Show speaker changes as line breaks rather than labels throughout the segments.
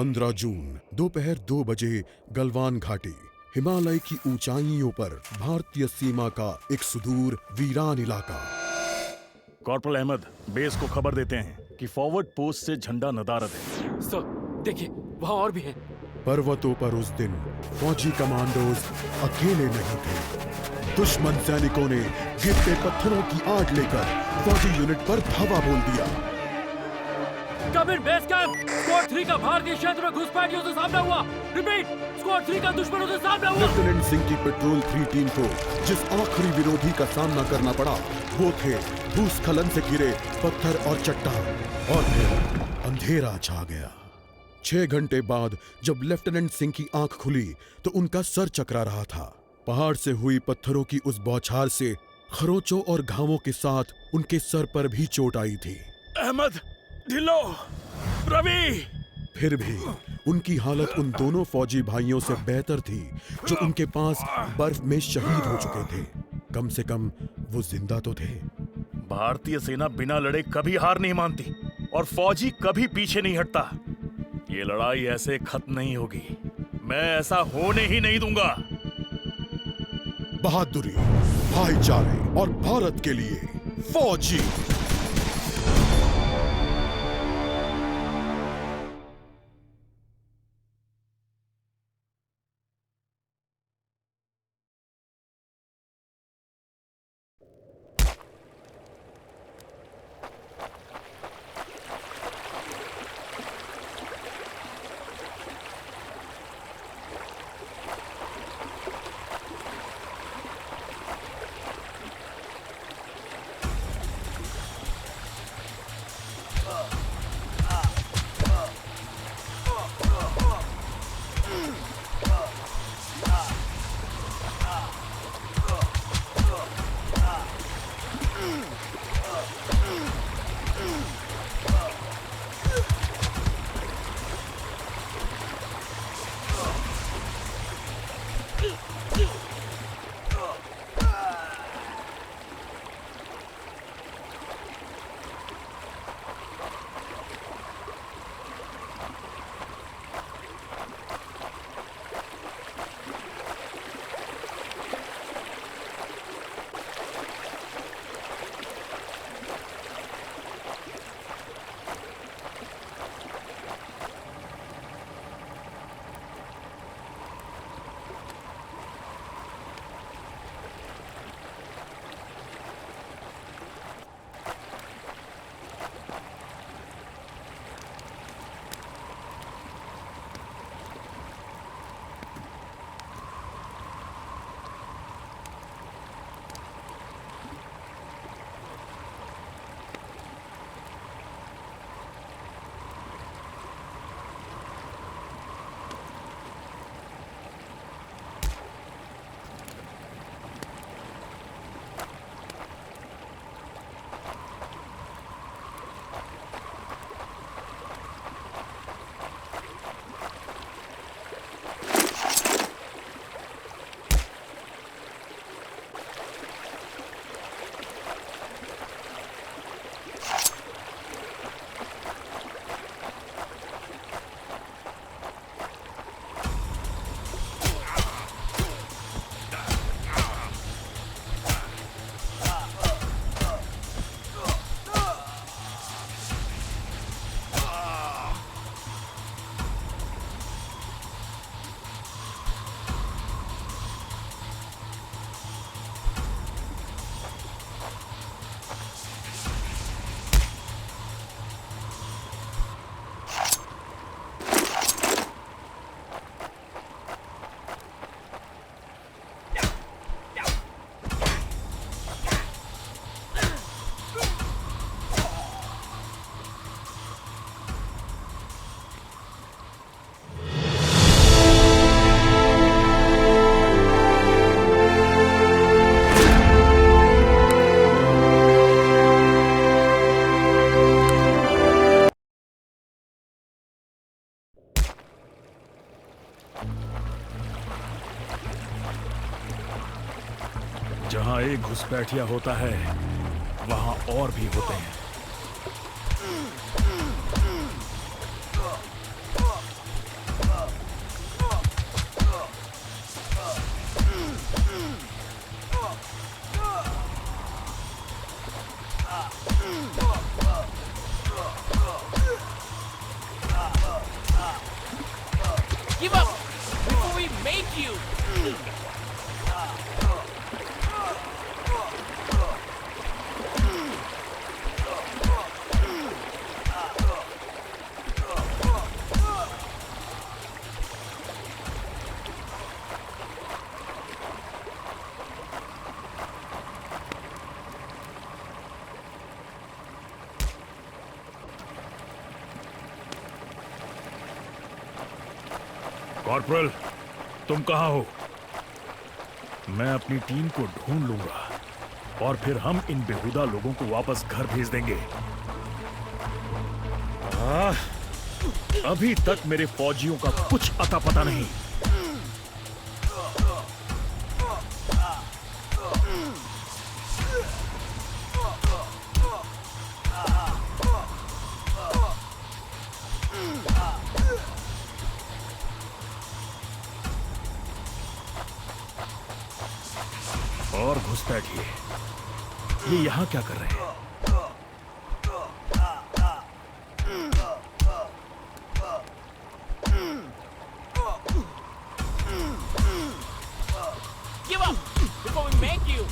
15 जून दोपहर 2 बजे गलवान घाटी, हिमालय की ऊंचाइयों पर भारतीय सीमा का एक सुदूर वीरान इलाका।
कॉर्पोरल अहमद, बेस को खबर देते हैं कि फॉरवर्ड पोस्ट से झंडा नदारद है।
सर, देखिए वहाँ और भी हैं।
पर्वतों पर उस दिन फौजी कमांडोज अकेले नहीं थे। दुश्मन सैनिकों ने गिरते पत्थरों की आड़ लेकर फौजी यूनिट पर धावा बोल दिया।
कम इन बेस कैंप, स्क्वाड 3 का भारतीय क्षेत्र में घुसपैठियों से सामना हुआ। रिपीट, स्क्वाड 3 का दुश्मनों से सामना हुआ।
लेफ्टिनेंट सिंह की पेट्रोल 3 टीम को जिस आखिरी विरोधी का सामना करना पड़ा वो थे भूस्खलन से घिरे पत्थर और चट्टान। और फिर अंधेरा छा गया। 6 घंटे बाद जब लेफ्टिनेंट सिंह की आंख खुली तो उनका सर चकरा रहा था। पहाड़ से हुई पत्थरों की उस बौछार से खरोंचों और घावों के साथ उनके सर पर भी चोट आई थी।
अहमद, ढिल्लो, रवि।
फिर भी उनकी हालत उन दोनों फौजी भाइयों से बेहतर थी जो उनके पास बर्फ में शहीद हो चुके थे। कम से कम वो जिंदा तो थे।
भारतीय सेना बिना लड़े कभी हार नहीं मानती और फौजी कभी पीछे नहीं हटता। ये लड़ाई ऐसे खत्म नहीं होगी। मैं ऐसा होने ही नहीं दूंगा।
बहादुरी, भाईचारे और भारत के लिए फौजी।
जहां एक घुसपैठिया होता है वहां और भी होते हैं।
make you?
कॉर्पोरल, तुम कहाँ हो? मैं अपनी टीम को ढूंढ लूंगा और फिर हम इन बेहुदा लोगों को वापस घर भेज देंगे। अभी तक मेरे फौजियों का कुछ अता पता नहीं। और घुसपैठिए, ये यहां क्या कर रहे हैं?
Give up before we make you.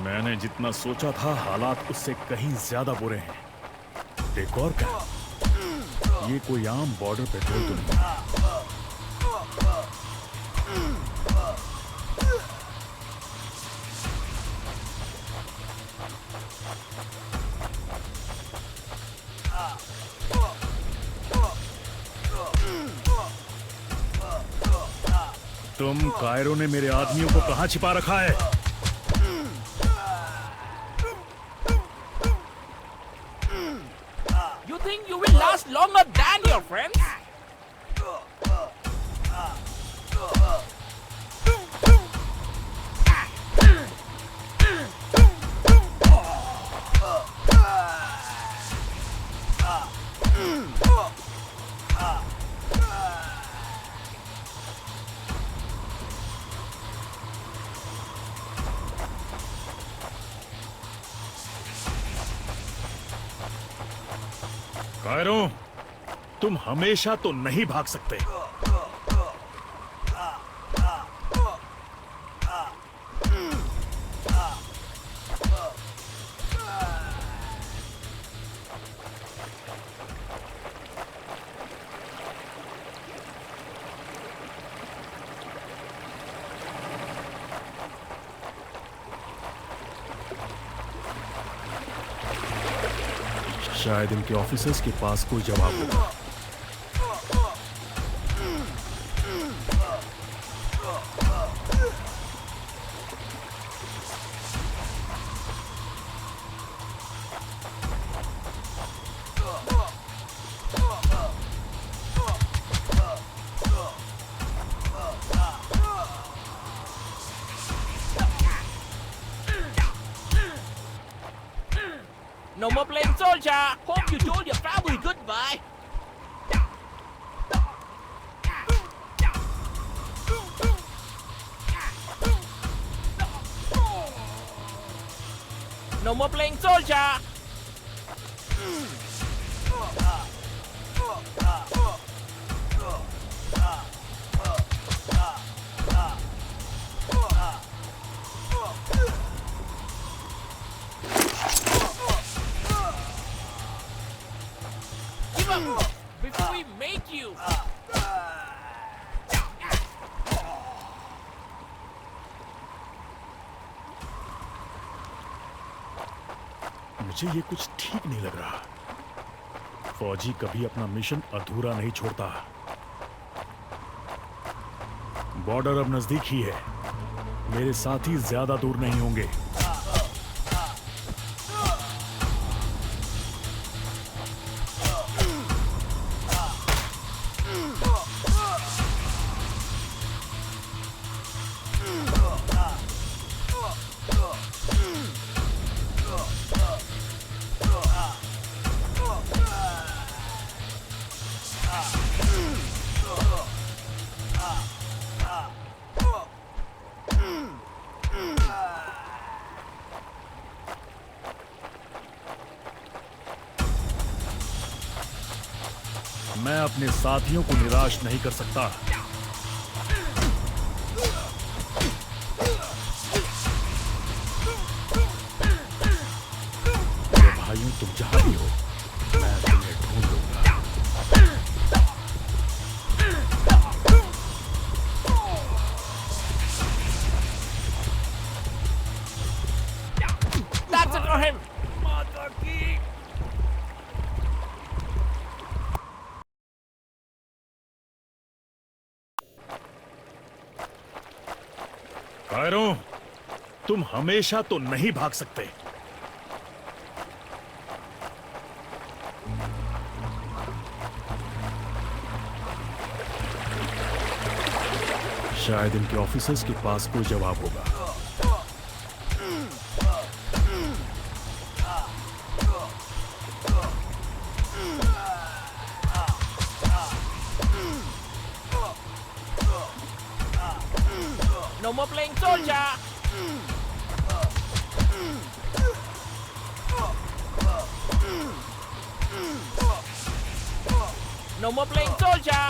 मैंने जितना सोचा था हालात उससे कहीं ज्यादा बुरे हैं। एक और क्या? ये कोई आम बॉर्डर पेट्रोल तो नहीं। तुम कायरो ने मेरे आदमियों को कहां छिपा रखा है?
You think you will last longer than your friends?
Cairo, तुम हमेशा तो नहीं भाग सकते। शायद इनके ऑफिसर्स के पास कोई जवाब होगा।
No more playing soldier. Hope you told your family goodbye. No more playing soldier. Give up before we make you.
मुझे ये कुछ ठीक नहीं लग रहा। फौजी कभी अपना मिशन अधूरा नहीं छोड़ता। बॉर्डर अब नजदीक ही है। मेरे साथी ज्यादा दूर नहीं होंगे। मैं अपने साथियों को निराश नहीं कर सकता। मेरे भाइयों, तुम जहां भी हो, मैं तुम्हें ढूंढ लूंगा।
That's it for him.
कायरों, तुम हमेशा तो नहीं भाग सकते। शायद इनके ऑफिसर्स के पास कोई जवाब होगा।
No more playing soldier. No more playing soldier.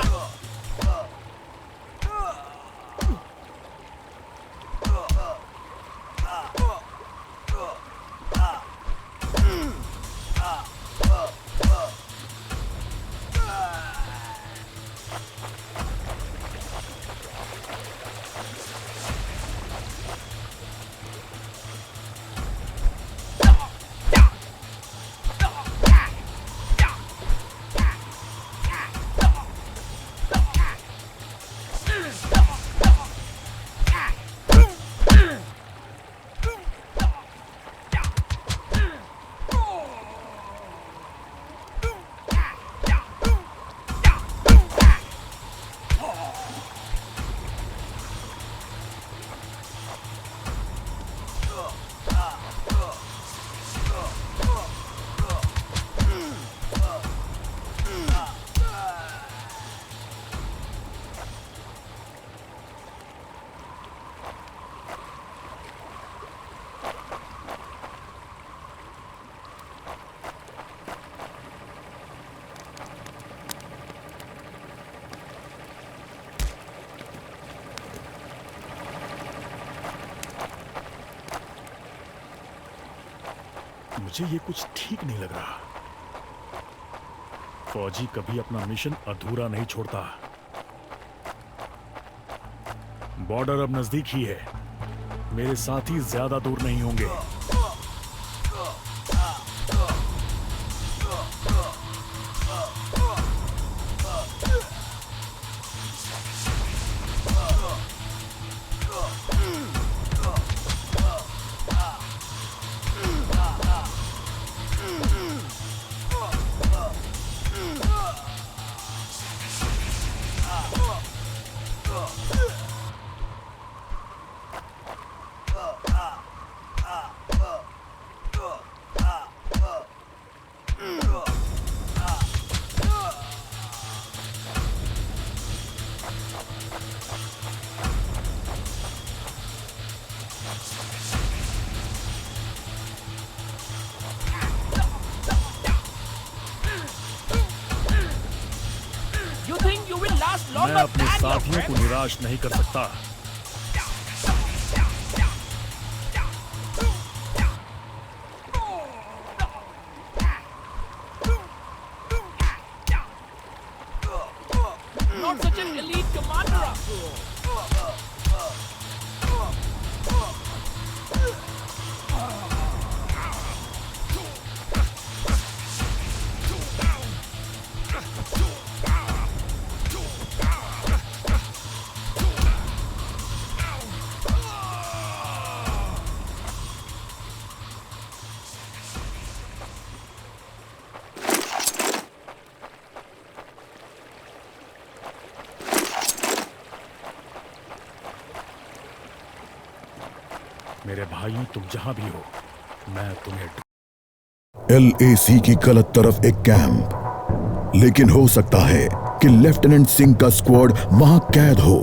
मुझे ये कुछ ठीक नहीं लग रहा। फौजी कभी अपना मिशन अधूरा नहीं छोड़ता। बॉर्डर अब नजदीक ही है। मेरे साथी ज्यादा दूर नहीं होंगे।
You think you will last
मैं
longer
अपने
than your
साथियों को
friends?
निराश नहीं कर सकता।
Not such an elite commander after all.
मेरे भाइयों, तुम जहां भी हो, मैं तुम्हें
LAC की गलत तरफ एक कैंप, लेकिन हो सकता है कि लेफ्टिनेंट सिंह का स्क्वाड वहां कैद हो।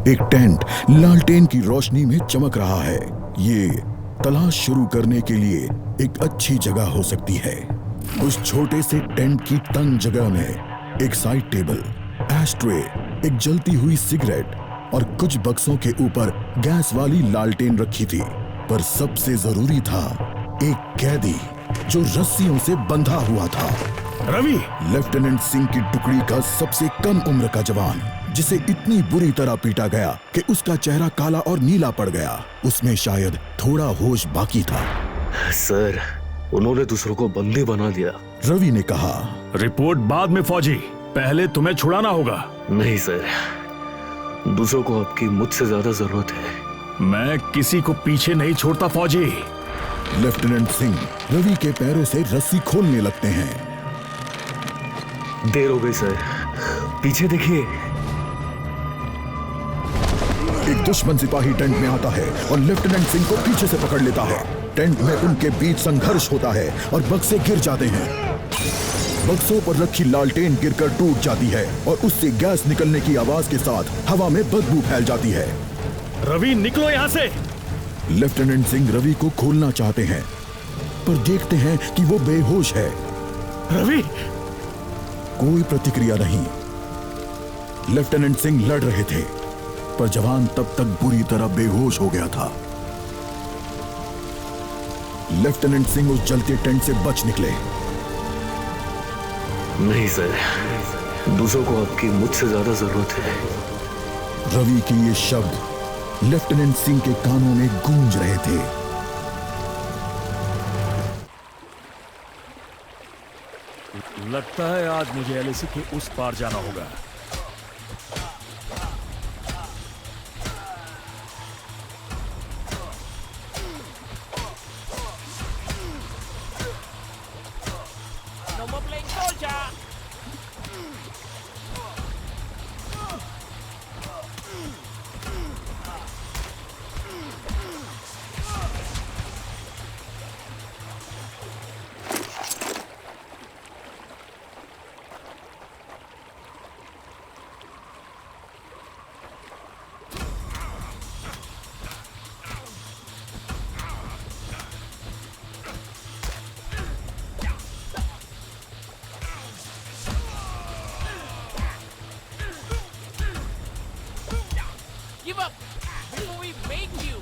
एक टेंट लालटेन की रोशनी में चमक रहा है। ये तलाश शुरू करने के लिए एक अच्छी जगह हो सकती है। उस छोटे से टेंट की तंग जगह में एक साइड टेबल, एस्ट्रे, एक जलती हुई सिगरेट और कुछ बक्सों के ऊपर गैस वाली लालटेन रखी थी। पर सबसे जरूरी था एक कैदी जो रस्सियों से बंधा हुआ था।
रवि!
लेफ्टिनेंट सिंह की टुकड़ी का सबसे कम उम्र का जवान, जिसे इतनी बुरी तरह पीटा गया कि उसका चेहरा काला और नीला पड़ गया। उसमें शायद थोड़ा होश बाकी था।
सर, उन्होंने दूसरों को बंदी बना दिया।
रवि ने कहा,
रिपोर्ट बाद में फौजी, पहले तुम्हें छुड़ाना होगा।
नहीं सर, दूसरों को आपकी मुझसे ज्यादा जरूरत है।
मैं किसी को पीछे नहीं छोड़ता फौजी।
लेफ्टिनेंट सिंह रवि के पैरों से रस्सी खोलने लगते हैं।
देर हो गई सर, पीछे देखिए।
एक दुश्मन सिपाही टेंट में आता है और लेफ्टिनेंट सिंह को पीछे से पकड़ लेता है। टेंट में उनके बीच संघर्ष होता है और बक्से गिर जाते हैं। बक्सों पर रखी लालटेन गिरकर टूट जाती है और उससे गैस निकलने की आवाज के साथ हवा में बदबू फैल जाती है।
रवि, निकलो यहां से!
लेफ्टिनेंट सिंह रवि को खोलना चाहते हैं, पर देखते हैं कि वो बेहोश है।
रवि!
कोई प्रतिक्रिया नहीं। लेफ्टिनेंट सिंह लड़ रहे थे, पर जवान तब तक बुरी तरह बेहोश हो गया था। लेफ्टिनेंट सिंह उस जलते टेंट से बच निकले।
नहीं सर, दूसरों को आपकी मुझसे ज्यादा जरूरत है।
रवि के ये शब्द लेफ्टिनेंट सिंह के कानों में गूंज रहे थे।
लगता है आज मुझे LAC के उस पार जाना होगा।
No more playing soldier. Give up before we make you.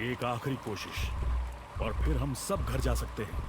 एक आखिरी कोशिश और फिर हम सब घर जा सकते हैं।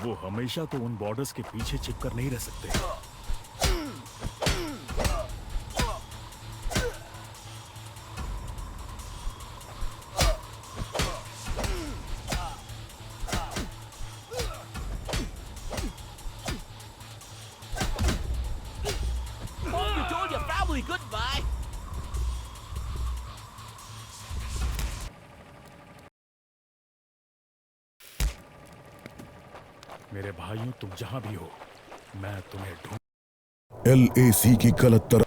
वो हमेशा तो उन बॉर्डर्स के पीछे छिपकर नहीं रह सकते।
Hope you told your family goodbye.
मेरे भाइयों, तुम जहां भी हो, मैं तुम्हें ढूंढ।
LAC की गलत तरफ।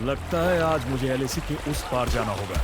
लगता है आज मुझे LAC के उस पार जाना होगा।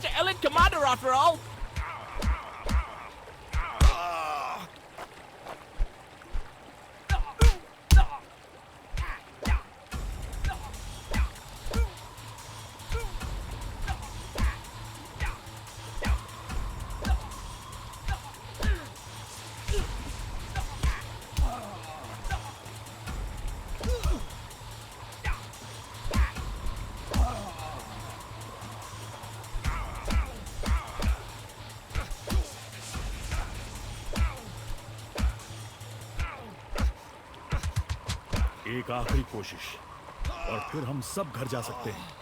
such an elite commander after all.
एक आखिरी कोशिश और फिर हम सब घर जा सकते हैं।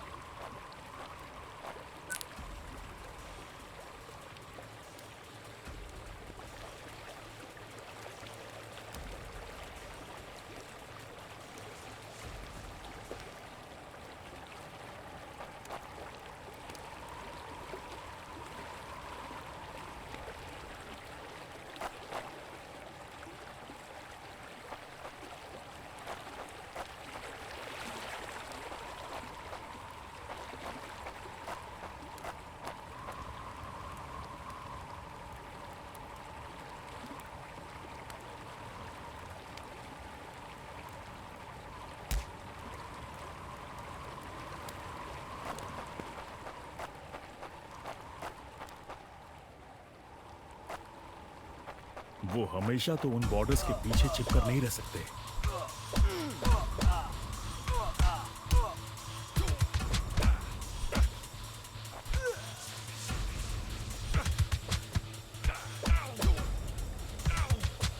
वो हमेशा तो उन बॉर्डर्स के पीछे छिपकर नहीं रह सकते।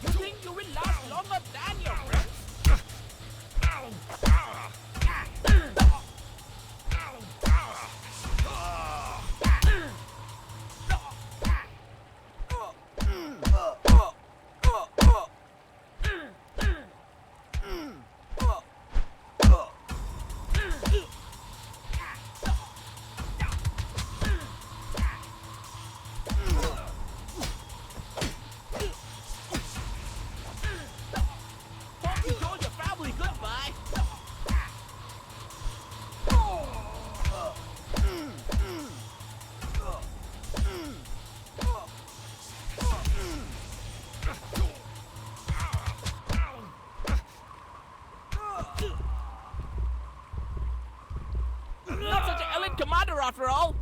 You think you will last longer than your friends? Hope you told your family goodbye. Not such an elite commander after all.